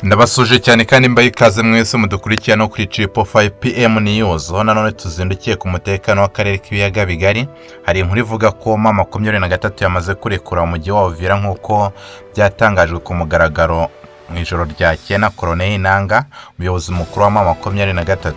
Ndabasuje cyane kandi mbaye ikaze mwese mudukurikiye no kuri Triple 5 PM News. Aho nanone tuzindukiye ku mutekano w'akarere k'ibiyaga bigari. Hari inkuru ivuga ko mama 23 yamaze kurekura umujyi wa Uvira nk'uko byatangajwe ku mugaragaro mu ijoro ryakeye na Colonel Nanga, umuyobozi mukuru wa mama 23.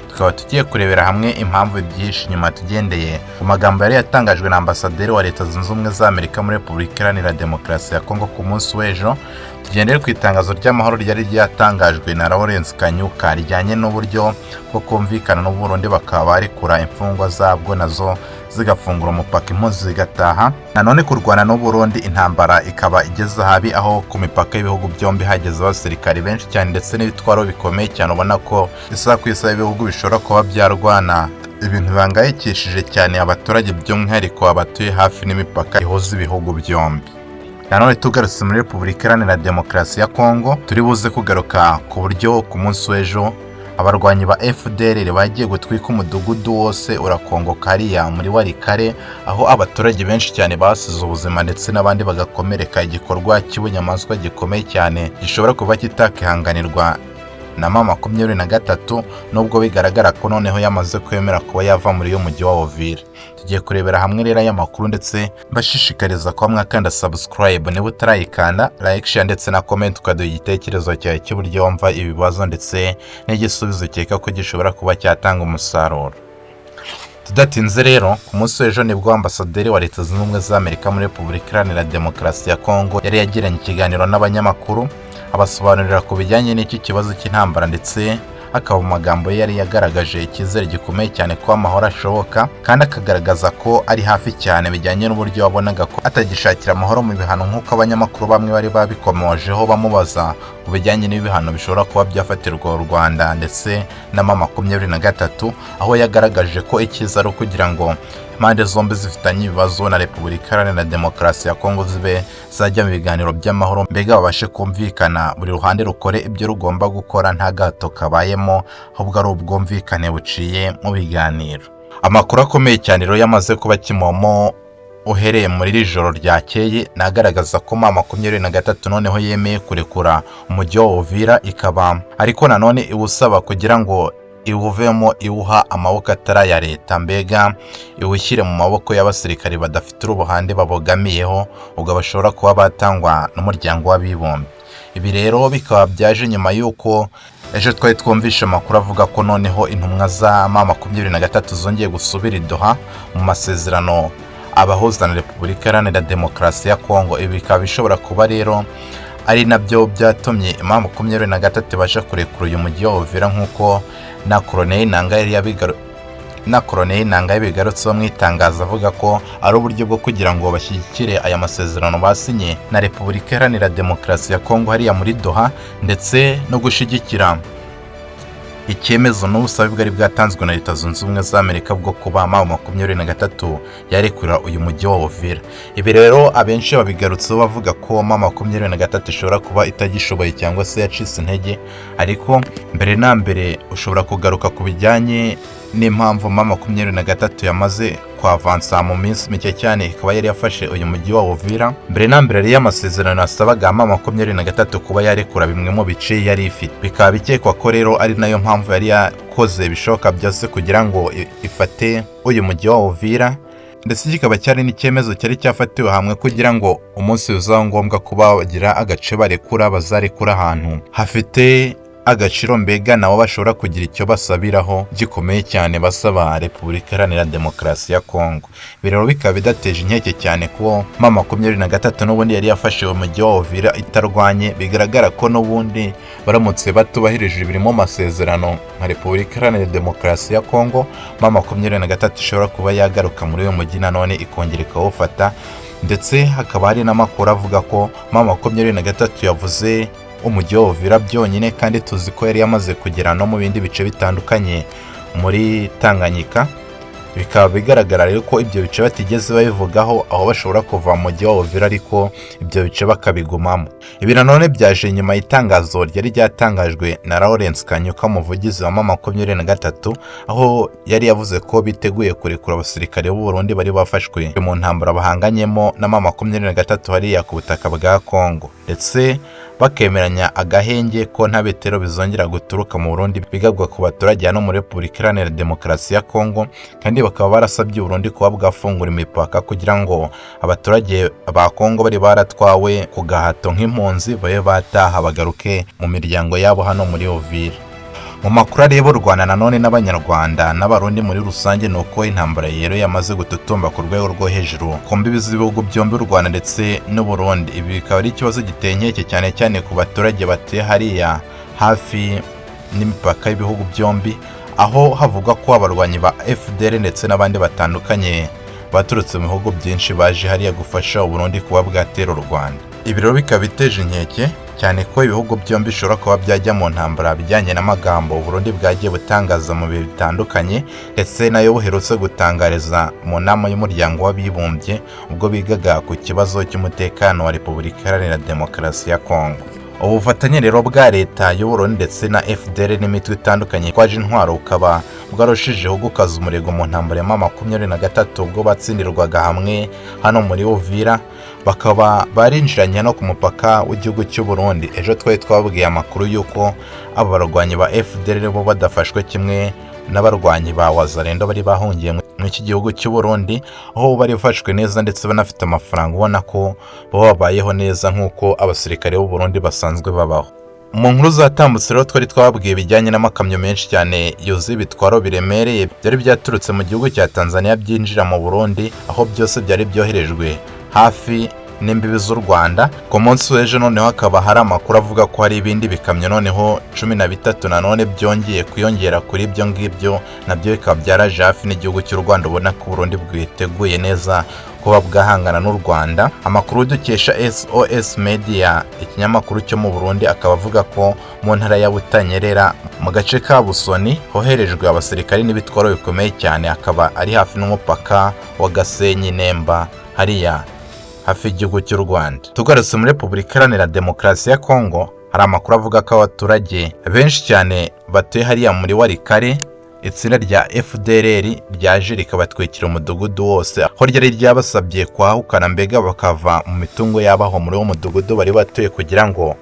Tukaba tugiye kurebera hamwe impamvu byinshi nyuma tugendeye ku magambo yari yatangajwe na ambasaderi wa Leta Zunze Ubumwe za Amerika muri Repubulika Iharanira Demokarasi ya Kongo ku munsi w'ejo. Tugendere ku itangazo ry'amahoro ryari ryatangajwe na Lawrence Kanyuka rijyanye n'uburyo bwo kumvikana n'u Burundi bakaba barekura imfungwa zabwo nazo zigafungura umupaka impunzi zigataha. Nanone kurwana n'u Burundi intambara ikaba igeze habi, aho ku mipaka y'ibihugu byombi hageze abasirikari benshi cyane ndetse n'ibitwaro bikomeye cyane, ubona ko isaha ku isaha ibihugu bishobora kuba byarwana. Ibintu bihangayikishije cyane abaturage by'umwihariko abatuye hafi n'imipaka ihuza ibihugu byombi. Nanone tugarutse muri Repubulika Iharanira Demokarasi ya Kongo, turi buze kugaruka ku buryo ku munsi w'ejo abarwanyi ba FDLR bagiye gutwika umudugudu wose urakongoka hariya muri Warikare, aho abaturage benshi cyane basize ubuzima ndetse n'abandi bagakomereka. Igikorwa cy'ubunyamaswa gikomeye cyane gishobora kuba kitakihanganirwa na mama 23, nubwo bigaragara ko noneho yamaze kwemera kuba yava muri uyu mujyi wa Uvira. Tugiye kurebera hamwe rero aya makuru ndetse mbashishikariza ko mwakanda subscribe niba utarayikanda, like, share ndetse na comment, ukaduha igitekerezo cyawe cy'uburyo wumva ibibazo ndetse n'igisubizo ukeka ko gishobora kuba cyatanga umusaruro. Tudatinze rero, ku munsi w'ejo nibwo ambasaderi wa Leta Zunze Ubumwe za Amerika muri Repubulika Iharanira Demokarasi ya Kongo yari yagiranye ikiganiro n'abanyamakuru abasobanurira ku bijyanye n'iki kibazo cy'intambara, ndetse akaba mu magambo ye yari yagaragaje icyizere gikomeye cyane ko amahoro ashoboka, kandi akagaragaza ko ari hafi cyane bijyanye n'uburyo wabonaga ko atagishakira amahoro mu bihano nk'uko abanyamakuru bamwe bari babikomojeho bamubaza ku bijyanye n'ibihano bishobora kuba byafatirwa u Rwanda ndetse na mama 23, aho yagaragaje ko icyiza ari ukugira ngo impande zombi zifitanye ibibazo na Repubulika Iharanira Demokarasi ya Kongo zibe zajya mu biganiro by'amahoro, mbega babashe kumvikana, buri ruhande rukore ibyo rugomba gukora nta gato kabayemo, ahubwo ari ubwumvikane buciye mu biganiro. Amakuru akomeye cyane rero yamaze kuba kimomo uhereye muri iri joro ryakeye nagaragaza ko mama 23 noneho yemeye kurekura umujyi wa Uvira, ikaba ariko nanone iwusaba kugira ngo iwuvemo iwuha amaboko atari ya leta, mbega iwushyire mu maboko y'abasirikari badafite uruhande babogamiyeho, ubwo bashobora kuba batangwa n'umuryango w'abibumbye. Ibi rero bikaba byaje nyuma y'uko ejo twari twumvishe amakuru avuga ko noneho intumwa za mama 23 zongeye gusubira i Doha mu masezerano abahuza na Repubulika Iharanira Demokarasi ya Kongo. Ibi bikaba bishobora kuba rero ari nabyo byatumye mama 23 basha kurekura uyu mujyi wa Uvira nk'uko na Colonel Nanga yabigarutseho mu itangazo, avuga ko ari uburyo bwo kugira ngo bashyigikire aya masezerano basinye na Repubulika Iharanira Demokarasi ya Kongo hariya muri Doha, ndetse no gushyigikira icyemezo n'ubusabe bwari bwatanzwe na Leta Zunze Ubumwe za Amerika bwo kuba mama 23 yarekurira uyu mujyi wa Uvira. Ibi rero abenshi babigarutseho bavuga ko mama 23 ishobora kuba itagishoboye cyangwa se yacitse intege, ariko mbere na mbere ushobora kugaruka ku bijyanye n'impamvu mama 23 yamaze kwavansa mu minsi mike cyane ikaba yari yafashe uyu mujyi wa Uvira. Mbere na mbere yari amasezerano yasabaga mama 23 kuba yarekura bimwe mu bice yari ifite, bikaba bikekwa ko rero ari nayo mpamvu yari yakoze ibishoboka byose kugira ngo ifate uyu mujyi wa Uvira, ndetse kikaba cyari n'icyemezo cyari cyafatiwe hamwe kugira ngo umunsi uzaba ngombwa kuba bagira agace barekura bazarekura ahantu hafite agaciro, mbega nabo bashobora kugira icyo basabiraho gikomeye cyane basaba Repubulika Iharanira Demokarasi ya Kongo. Ibi rero bikaba bidateje inkeke cyane ko mama 23 n'ubundi yari yafashe umujyi wa Uvira itarwanye. Bigaragara ko n'ubundi baramutse batubahirije ibirimo masezerano nka Repubulika Iharanira Demokarasi ya Kongo, mama 23 ishobora kuba yagaruka muri uyu mujyi nanone ikongera ikawufata, ndetse hakaba hari n'amakuru avuga ko mama 23 yavuze umujyi wa Uvira byonyine, kandi tuzi ko yari yamaze kugera no mu bindi bice bitandukanye muri Tanganyika. Bikaba bigaragara rero ko ibyo bice batigeze babivugaho, aho bashobora kuva mu mujyi wa Uvira ariko ibyo bice bakabigumamo. Ibi nanone byaje nyuma y'itangazo ryari ryatangajwe na Lawrence Kanyuka, umuvugizi wa mama 23, aho yari yavuze ko biteguye kurekura abasirikare b'u Burundi bari bafashwe mu ntambara bahanganyemo na mama 23 hariya ku butaka bwa Kongo. Ndetse bakemeranya agahenge ko nta bitero bizongera guturuka mu Burundi bigabwa ku baturage hano muri Repubulika Iharanira Demokarasi ya Kongo, kandi bakaba barasabye Burundi kuba bwafungura imipaka kugira ngo abaturage ba Kongo bari baratwawe ku gahato nk'impunzi babe bataha bagaruke mu miryango yabo hano muri Uvira. Mu makuru areba u Rwanda nanone n'Abanyarwanda n'Abarundi muri rusange ni uko intambara rero yamaze gututumba ku rwego rwo hejuru ku mbibi z'ibihugu byombi, u Rwanda ndetse n'u Burundi. Ibi bikaba ari ikibazo giteye inkeke cyane cyane ku baturage batuye hariya hafi n'imipaka y'ibihugu byombi, aho havugwa ko abarwanyi ba FDL ndetse n'abandi batandukanye baturutse mu bihugu byinshi baje hariya gufasha u Burundi kuba bwatera u Rwanda. Ibi rero bikaba biteje inkeke cyane ko ibihugu byombi bishobora kuba byajya mu ntambara bijyanye n'amagambo Burundi bwagiye butangaza mu bihe bitandukanye, ndetse nayo buherutse gutangariza mu nama y'umuryango w'abibumbye ubwo bigaga ku kibazo cy'umutekano wa Repubulika Iharanira Demokarasi ya Kongo. Ubufatanye rero bwa leta y'u Burundi ndetse na FDL n'imitwe itandukanye kwaje intwaro ukaba bwarushijeho gukaza umurego mu ntambara ya 2023 ubwo batsindirwaga hamwe hano muri Uvira, bakaba barinjiranye no ku mupaka w'igihugu cy'u Burundi. Ejo twari twabwiye amakuru y'uko abo barwanyi ba FDL bo badafashwe kimwe n'abarwanyi ba Wazalendo bari bahungiye mu iki gihugu cy'u Burundi, aho bari bafashwe neza ndetse banafite amafaranga, ubona ko bo babayeho neza nk'uko abasirikare b'u Burundi basanzwe babaho. Mu nkuru zatambutse rero twari twabwiye bijyanye n'amakamyo menshi cyane yuzuye ibitwaro biremereye byari byaturutse mu gihugu cya Tanzania byinjira mu Burundi, aho byose byari byoherejwe hafi n'imbibi z'u Rwanda. Ku munsi w'ejo noneho hakaba hari amakuru avuga ko hari ibindi bikamyo noneho 13 nanone byongeye kwiyongera kuri ibyo ngibyo, nabyo bikaba byaraje hafi n'igihugu cy'u Rwanda, ubona ko Burundi bwiteguye neza kuba bwahangana n'u Rwanda. Amakuru dukesha SOS Media, ikinyamakuru cyo mu Burundi, akaba avuga ko mu ntara ya Butanyerera mu gace ka Busoni hoherejwe abasirikari n'ibitwaro bikomeye cyane, akaba ari hafi n'umupaka wa Gasenyi Nemba hariya hafi y'igihugu cy'u Rwanda. Tugarutse muri Repubulika Iharanira Demokarasi ya Kongo, hari amakuru avuga ko abaturage benshi cyane batuye hariya muri Warikare, itsinda rya FDLR ryaje rikabatwikira umudugudu wose, aho ryari ryabasabye kwahukana mbega bakava mu mitungo yabaho muri uwo mudugudu bari batuye kugira ngo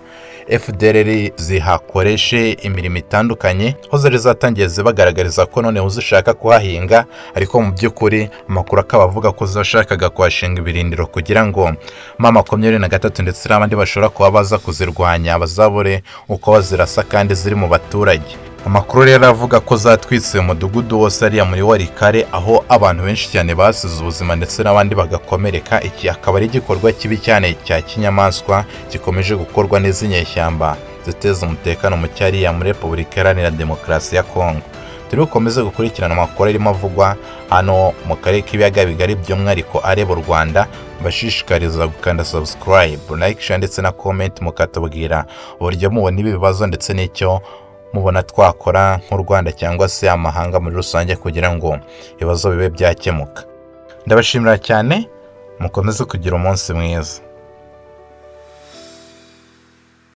FDLR zihakoreshe imirimo itandukanye, aho zari zatangiye zibagaragariza ko noneho zishaka kuhahinga, ariko mu by'ukuri amakuru akaba avuga ko zashakaga kuhashinga ibirindiro kugira ngo 2023 ndetse n'abandi bashobora kuba baza kuzirwanya bazabure uko bazirasa kandi ziri mu baturage. Amakuru rero avuga ko zatwitse umudugudu wose ariya muri Warikare, aho abantu benshi cyane basize ubuzima ndetse n'abandi bagakomereka. Iki akaba ari igikorwa kibi cyane cya kinyamaswa gikomeje gukorwa n'izi nyeshyamba ziteza umutekano mu cyariya muri Repubulika Iharanira Demokarasi ya Kongo. Turi bukomeze gukurikirana amakuru arimo avugwa hano mu karere k'ibiyaga bigari by'umwihariko areba u Rwanda. Bashishikariza gukanda subscribe, like, share ndetse na comment mukatubwira uburyo mubona ibi bibazo ndetse n'icyo mubona twakora nk'u Rwanda cyangwa se amahanga muri rusange kugira ngo ibibazo bibe byakemuka. Ndabashimira cyane, mukomeze kugira umunsi mwiza.